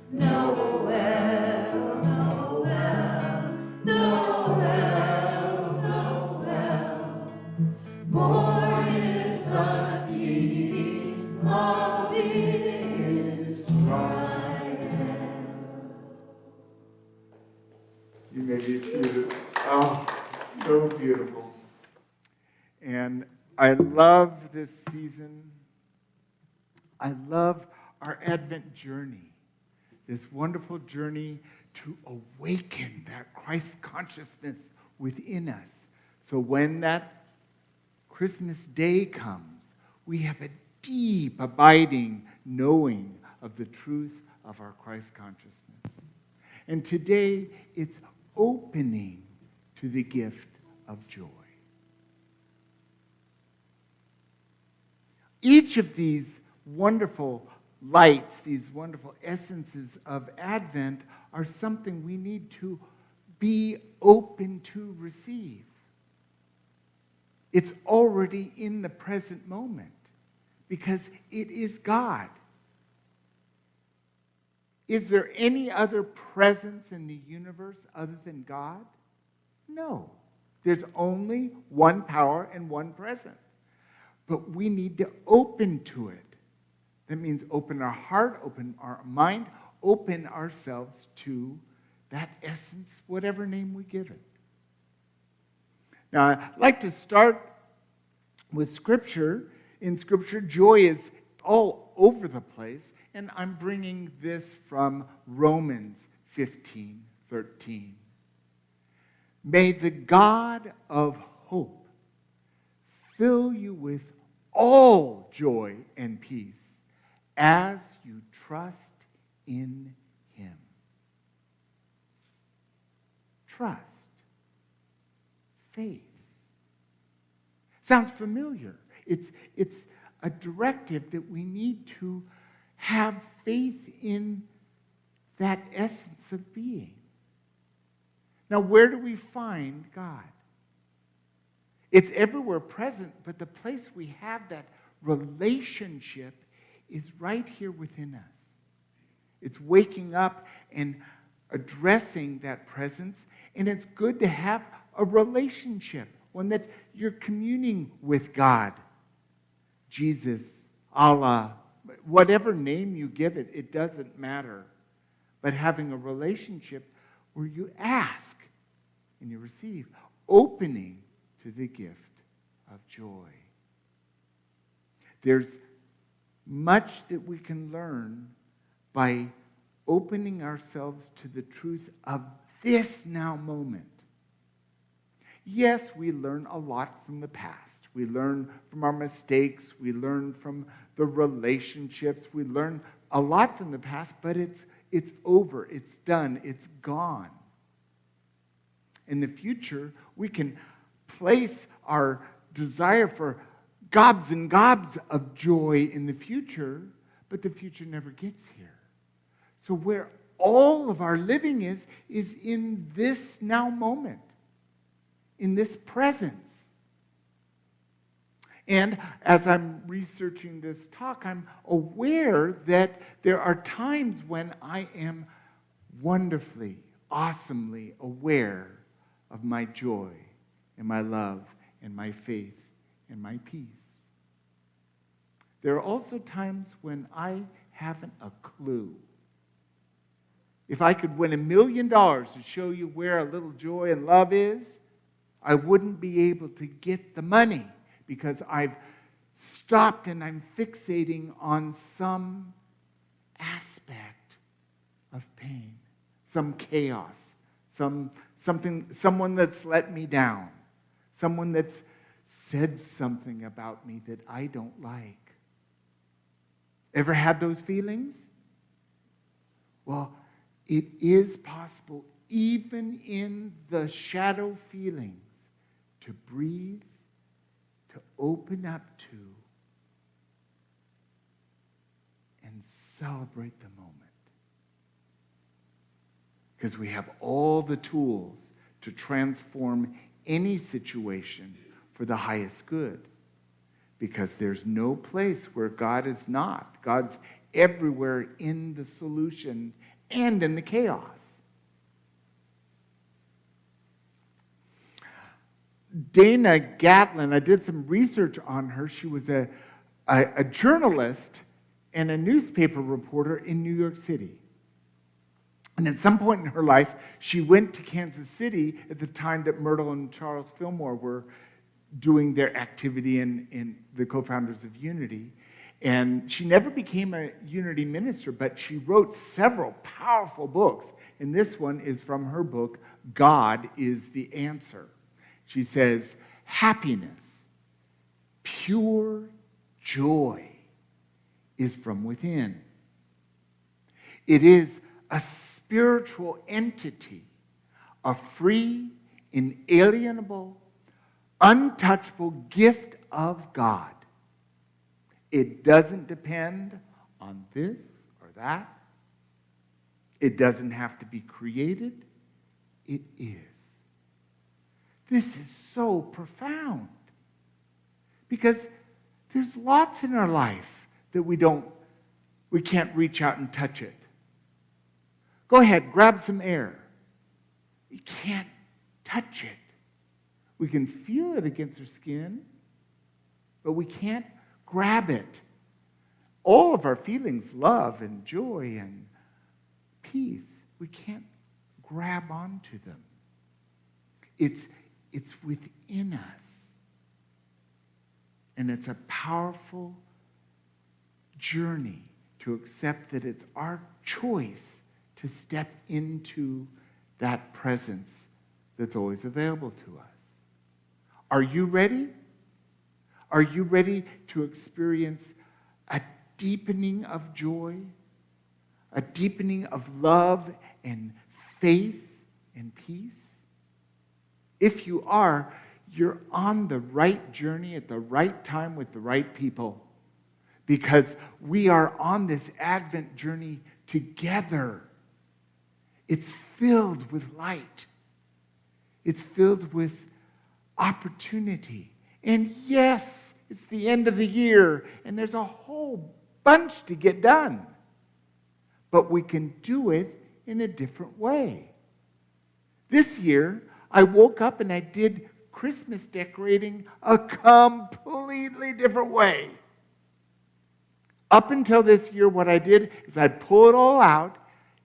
Noel, Noel, Noel, Noel. Born is the King of Israel. You may be seated. Oh, so beautiful. And I love this season. I love our Advent journey, this wonderful journey to awaken that Christ consciousness within us. So when that Christmas day comes, we have a deep, abiding knowing of the truth of our Christ consciousness. And today, it's opening to the gift of joy. Each of these wonderful lights, these wonderful essences of Advent, are something we need to be open to receive. It's already in the present moment because it is God. Is there any other presence in the universe other than God? No. There's only one power and one presence. But we need to open to it. That means open our heart, open our mind, open ourselves to that essence, whatever name we give it. Now, I'd like to start with Scripture. In Scripture, joy is all over the place, and I'm bringing this from Romans 15:13. May the God of hope fill you with all joy and peace as you trust in Him. Trust. Faith. Sounds familiar. It's a directive that we need to have faith in that essence of being. Now, where do we find God? It's everywhere present, but the place we have that relationship is right here within us. It's waking up and addressing that presence, and it's good to have a relationship, one that you're communing with God, Jesus, Allah, whatever name you give it, it doesn't matter. But having a relationship where you ask and you receive, opening to the gift of joy. There's much that we can learn by opening ourselves to the truth of this now moment. Yes, we learn a lot from the past. We learn from our mistakes. We learn from the relationships. We learn a lot from the past, but it's over. It's done. It's gone. In the future, we can place our desire for gobs and gobs of joy in the future, but the future never gets here. So where all of our living is in this now moment, in this presence. And as I'm researching this talk, I'm aware that there are times when I am wonderfully, awesomely aware of my joy and my love and my faith and my peace. There are also times when I haven't a clue. If I could win $1 million to show you where a little joy and love is, I wouldn't be able to get the money because I've stopped and I'm fixating on some aspect of pain, some chaos, someone that's let me down, someone that's said something about me that I don't like. Ever had those feelings? Well, it is possible, even in the shadow feelings, to breathe, to open up to, and celebrate the moment. Because we have all the tools to transform any situation for the highest good. Because there's no place where God is not. God's everywhere in the solution and in the chaos. Dana Gatlin, I did some research on her. She was a journalist and a newspaper reporter in New York City. And at some point in her life, she went to Kansas City at the time that Myrtle and Charles Fillmore were doing their activity in the co-founders of Unity. And she never became a Unity minister, but she wrote several powerful books. And this one is from her book, God is the Answer. She says, happiness, pure joy, is from within. It is a spiritual entity, a free, inalienable, untouchable gift of God. It doesn't depend on this or that. It doesn't have to be created. It is. This is so profound because there's lots in our life that we can't reach out and touch it. Go ahead, grab some air. We can't touch it. We can feel it against our skin, but we can't grab it. All of our feelings, love and joy and peace, we can't grab onto them. It's within us. And it's a powerful journey to accept that it's our choice to step into that presence that's always available to us. Are you ready? Are you ready to experience a deepening of joy, a deepening of love and faith and peace? If you are, you're on the right journey at the right time with the right people, because we are on this Advent journey together. It's filled with light. It's filled with opportunity. And yes, it's the end of the year, and there's a whole bunch to get done. But we can do it in a different way. This year, I woke up and I did Christmas decorating a completely different way. Up until this year, what I did is I'd pull it all out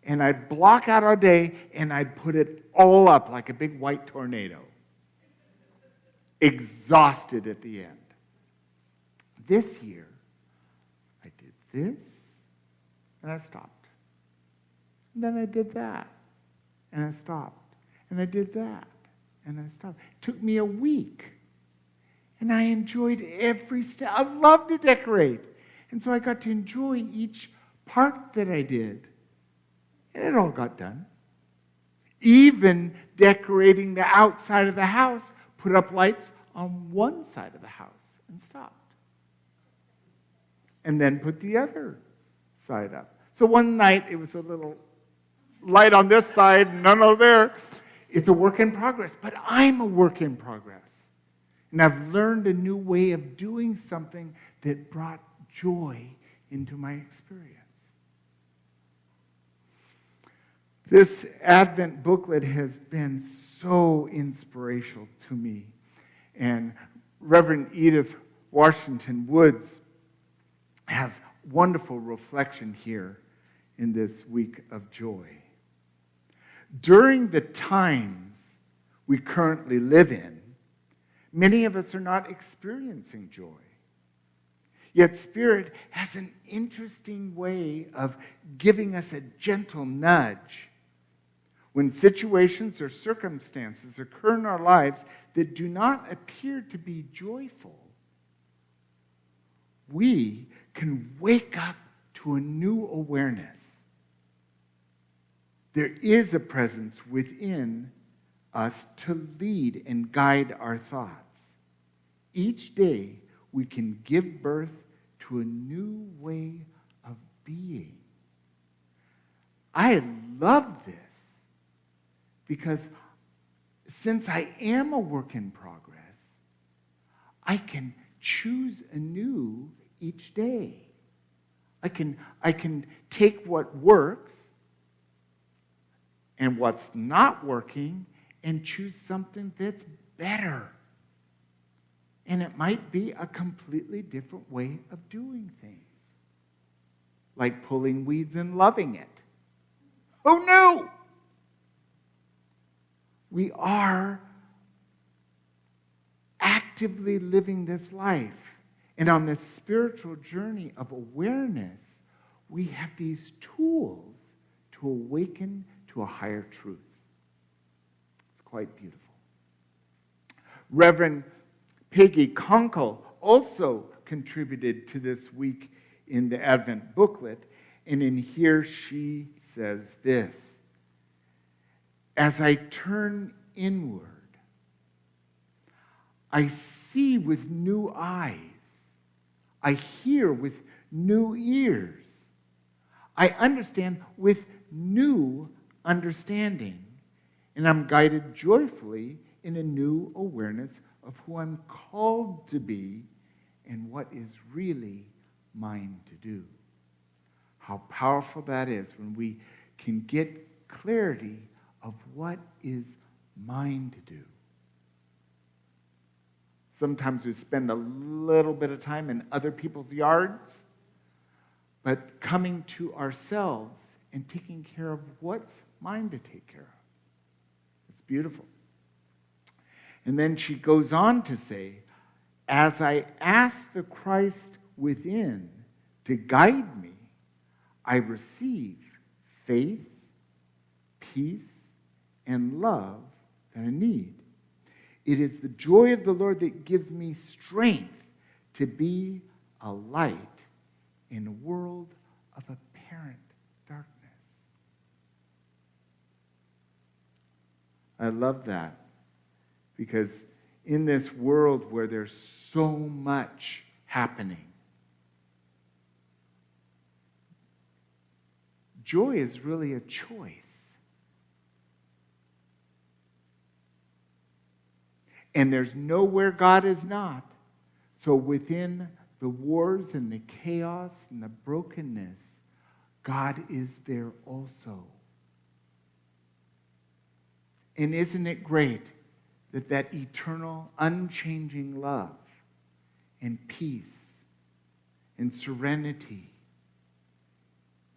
and I'd block out our day and I'd put it all up like a big white tornado. Exhausted at the end. This year, I did this and I stopped. And then I did that and I stopped. And I did that and I stopped. It took me a week. And I enjoyed every step. I love to decorate. And so I got to enjoy each part that I did. And it all got done. Even decorating the outside of the house, put up lights on one side of the house and stopped. And then put the other side up. So one night it was a little light on this side, none over there. It's a work in progress, but I'm a work in progress. And I've learned a new way of doing something that brought joy into my experience. This Advent booklet has been so inspirational to me. And Reverend Edith Washington Woods has wonderful reflection here in this week of joy. During the times we currently live in, many of us are not experiencing joy. Yet Spirit has an interesting way of giving us a gentle nudge when situations or circumstances occur in our lives that do not appear to be joyful. We can wake up to a new awareness. There is a presence within us to lead and guide our thoughts. Each day, we can give birth to a new way of being. I love this because since I am a work in progress, I can choose anew each day. I can take what works and what's not working and choose something that's better. And it might be a completely different way of doing things, like pulling weeds and loving it. Oh no! We are actively living this life. And on this spiritual journey of awareness, we have these tools to awaken to a higher truth. It's quite beautiful. Reverend Peggy Conkle also contributed to this week in the Advent booklet, and in here she says this: as I turn inward, I see with new eyes, I hear with new ears, I understand with new understanding, and I'm guided joyfully in a new awareness of who I'm called to be and what is really mine to do. How powerful that is when we can get clarity of what is mine to do. Sometimes we spend a little bit of time in other people's yards, but coming to ourselves and taking care of what's mine to take care of. It's beautiful. And then she goes on to say, as I ask the Christ within to guide me, I receive faith, peace, and love that I need. It is the joy of the Lord that gives me strength to be a light in a world of apparent darkness. I love that, because in this world where there's so much happening, joy is really a choice. And there's nowhere God is not. So within the wars and the chaos and the brokenness, God is there also. And isn't it great that that eternal, unchanging love and peace and serenity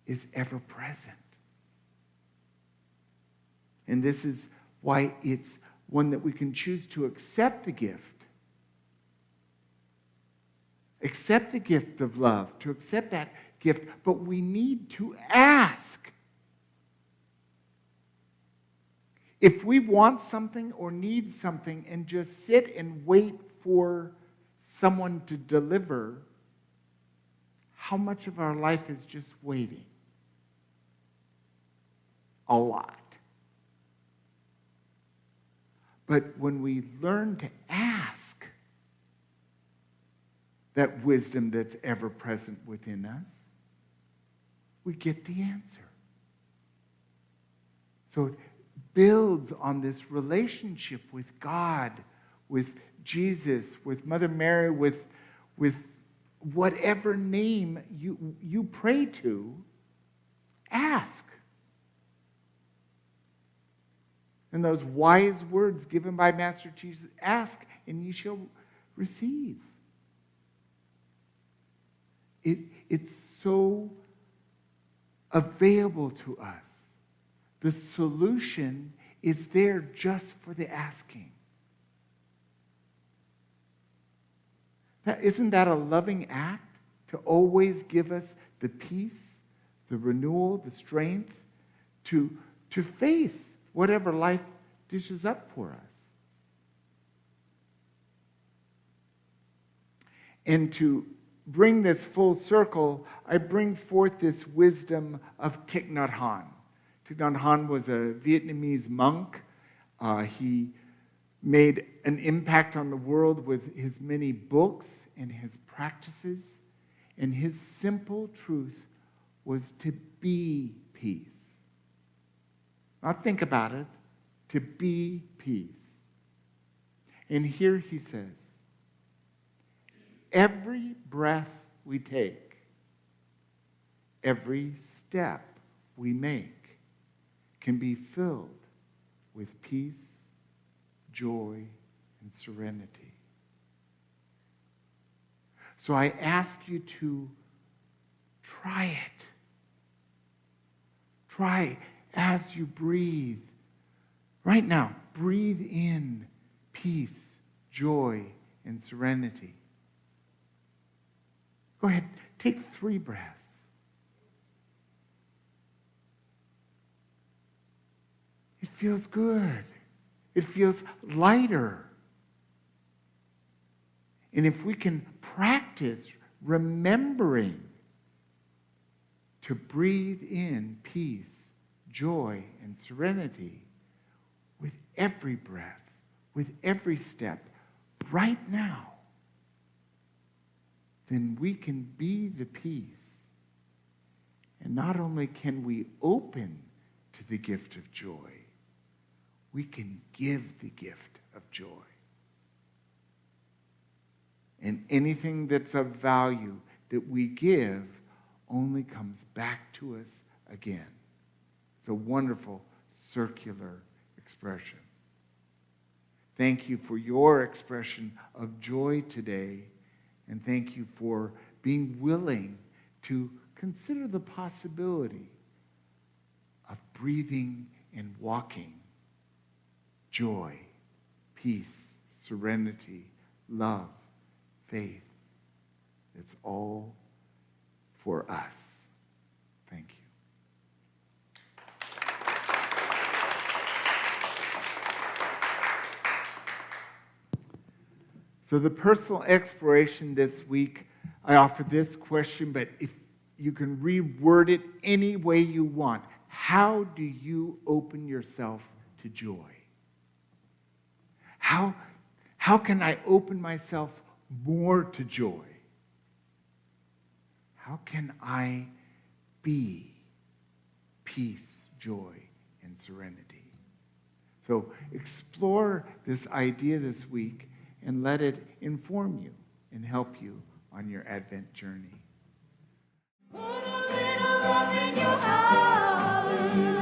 is ever present? And this is why it's one that we can choose to accept the gift. Accept the gift of love, to accept that gift, but we need to ask. If we want something or need something and just sit and wait for someone to deliver, how much of our life is just waiting? A lot. But when we learn to ask, that wisdom that's ever present within us, we get the answer. So it builds on this relationship with God, with Jesus, with Mother Mary, with whatever name you pray to. Ask. And those wise words given by Master Jesus, ask and ye shall receive. It's so available to us. The solution is there just for the asking. Isn't that a loving act to always give us the peace, the renewal, the strength to face whatever life dishes up for us? And to bring this full circle, I bring forth this wisdom of Thich Nhat Hanh. Thich Nhat Hanh was a Vietnamese monk. He made an impact on the world with his many books and his practices. And his simple truth was to be peace. Not think about it, to be peace. And here he says, every breath we take, every step we make can be filled with peace, joy, and serenity. So I ask you to try it. Try as you breathe. Right now, breathe in peace, joy, and serenity. Go ahead, take 3 breaths. It feels good. It feels lighter. And if we can practice remembering to breathe in peace, joy, and serenity with every breath, with every step, right now, then we can be the peace. And not only can we open to the gift of joy, we can give the gift of joy. And anything that's of value that we give only comes back to us again. It's a wonderful circular expression. Thank you for your expression of joy today, and thank you for being willing to consider the possibility of breathing and walking joy, peace, serenity, love, faith. It's all for us. Thank you. So the personal exploration this week, I offer this question, but if you can reword it any way you want. How do you open yourself to joy? How can I open myself more to joy? How can I be peace, joy, and serenity? So explore this idea this week and let it inform you and help you on your Advent journey. Put a little love in your heart.